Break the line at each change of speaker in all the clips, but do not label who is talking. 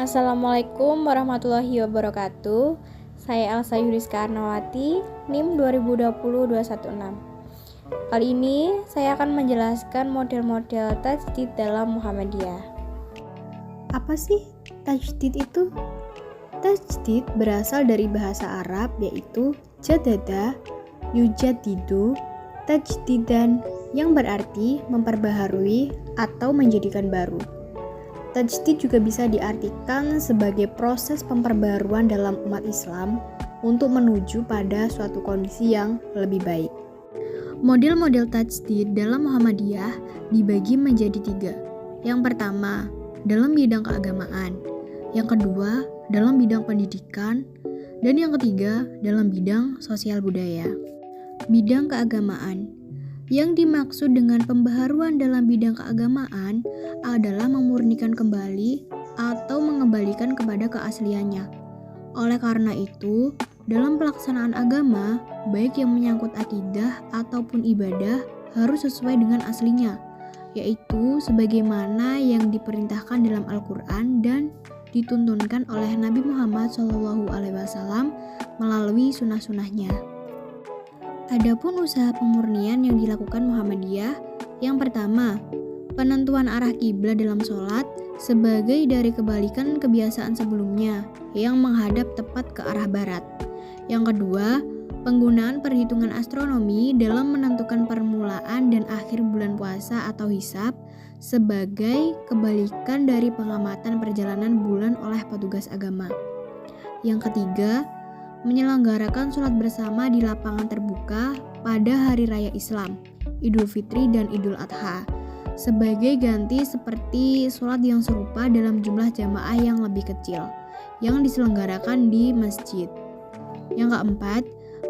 Assalamualaikum warahmatullahi wabarakatuh. Saya Elsa Yuriska Arnawati, NIM 2020-216. Kali ini saya akan menjelaskan model-model tajdid dalam Muhammadiyah.
Apa sih tajdid itu? Tajdid berasal dari bahasa Arab yaitu jadada, yujadidu, tajdidan yang berarti memperbaharui atau menjadikan baru. Tajdid juga bisa diartikan sebagai proses pemperbaruan dalam umat Islam untuk menuju pada suatu kondisi yang lebih baik. Model-model tajdid dalam Muhammadiyah dibagi menjadi 3. Yang pertama, dalam bidang keagamaan. Yang kedua, dalam bidang pendidikan. Dan yang ketiga, dalam bidang sosial budaya. Bidang keagamaan. Yang dimaksud dengan pembaharuan dalam bidang keagamaan adalah memurnikan kembali atau mengembalikan kepada keasliannya. Oleh karena itu, dalam pelaksanaan agama, baik yang menyangkut akidah ataupun ibadah harus sesuai dengan aslinya, yaitu sebagaimana yang diperintahkan dalam Al-Quran dan dituntunkan oleh Nabi Muhammad SAW melalui sunnah-sunnahnya. Adapun usaha pemurnian yang dilakukan Muhammadiyah, yang pertama, penentuan arah kiblat dalam sholat sebagai dari kebalikan kebiasaan sebelumnya yang menghadap tepat ke arah barat. Yang kedua, penggunaan perhitungan astronomi dalam menentukan permulaan dan akhir bulan puasa atau hisab sebagai kebalikan dari pengamatan perjalanan bulan oleh petugas agama. Yang ketiga, menyelenggarakan sholat bersama di lapangan terbuka pada hari raya Islam, Idul Fitri dan Idul Adha, sebagai ganti seperti sholat yang serupa dalam jumlah jamaah yang lebih kecil, yang diselenggarakan di masjid. Yang keempat,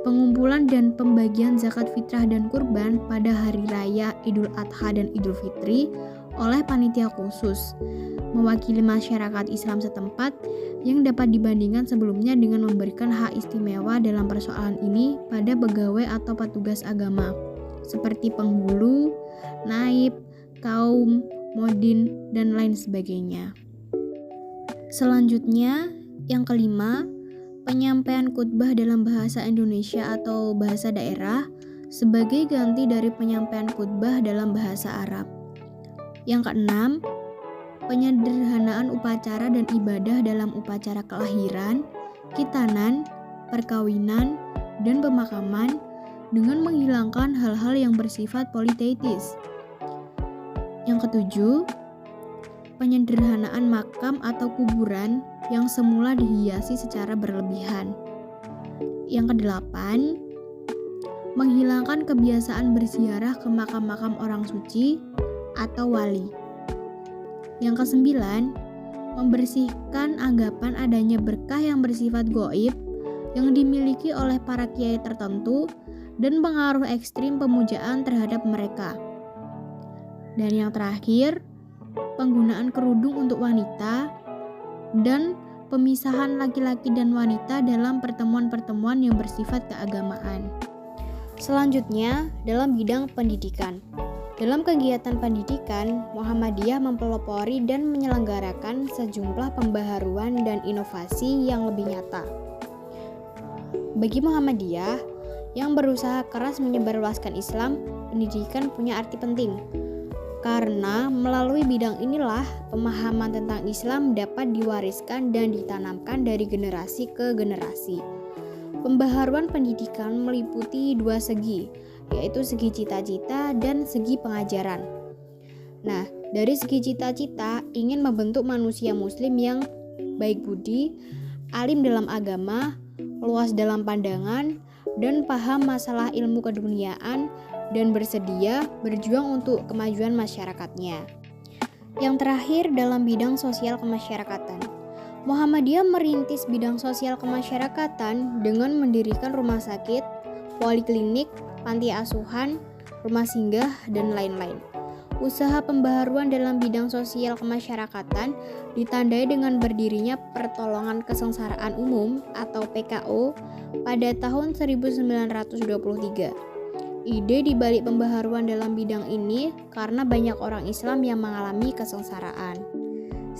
pengumpulan dan pembagian zakat fitrah dan kurban pada hari raya Idul Adha dan Idul Fitri oleh panitia khusus, mewakili masyarakat Islam setempat yang dapat dibandingkan sebelumnya dengan memberikan hak istimewa dalam persoalan ini pada pegawai atau petugas agama, seperti penghulu, naib, kaum, modin, dan lain sebagainya. Selanjutnya, yang kelima, penyampaian khutbah dalam bahasa Indonesia atau bahasa daerah sebagai ganti dari penyampaian khutbah dalam bahasa Arab. Yang keenam, penyederhanaan upacara dan ibadah dalam upacara kelahiran, khitanan, perkawinan, dan pemakaman dengan menghilangkan hal-hal yang bersifat politeistis. Yang ketujuh, penyederhanaan makam atau kuburan yang semula dihiasi secara berlebihan. Yang kedelapan, menghilangkan kebiasaan berziarah ke makam-makam orang suci atau wali. Yang kesembilan, membersihkan anggapan adanya berkah yang bersifat gaib yang dimiliki oleh para kiai tertentu dan pengaruh ekstrim pemujaan terhadap mereka. Dan yang terakhir, penggunaan kerudung untuk wanita dan pemisahan laki-laki dan wanita dalam pertemuan-pertemuan yang bersifat keagamaan. Selanjutnya, dalam bidang pendidikan. Dalam kegiatan pendidikan, Muhammadiyah mempelopori dan menyelenggarakan sejumlah pembaharuan dan inovasi yang lebih nyata. Bagi Muhammadiyah yang berusaha keras menyebarluaskan Islam, pendidikan punya arti penting. Karena melalui bidang inilah pemahaman tentang Islam dapat diwariskan dan ditanamkan dari generasi ke generasi. Pembaharuan pendidikan meliputi 2 segi, yaitu segi cita-cita dan segi pengajaran. Nah, dari segi cita-cita ingin membentuk manusia muslim yang baik budi, alim dalam agama, luas dalam pandangan, dan paham masalah ilmu keduniaan, dan bersedia berjuang untuk kemajuan masyarakatnya. Yang terakhir, dalam bidang sosial kemasyarakatan. Muhammadiyah merintis bidang sosial kemasyarakatan dengan mendirikan rumah sakit, poliklinik, panti asuhan, rumah singgah, dan lain-lain. Usaha pembaharuan dalam bidang sosial kemasyarakatan ditandai dengan berdirinya Pertolongan Kesengsaraan Umum atau PKU pada tahun 1923. Ide dibalik pembaharuan dalam bidang ini karena banyak orang Islam yang mengalami kesengsaraan.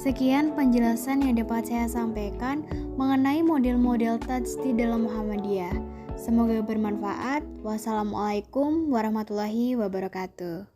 Sekian penjelasan yang dapat saya sampaikan mengenai model-model tajdid dalam Muhammadiyah. Semoga bermanfaat. Wassalamualaikum warahmatullahi wabarakatuh.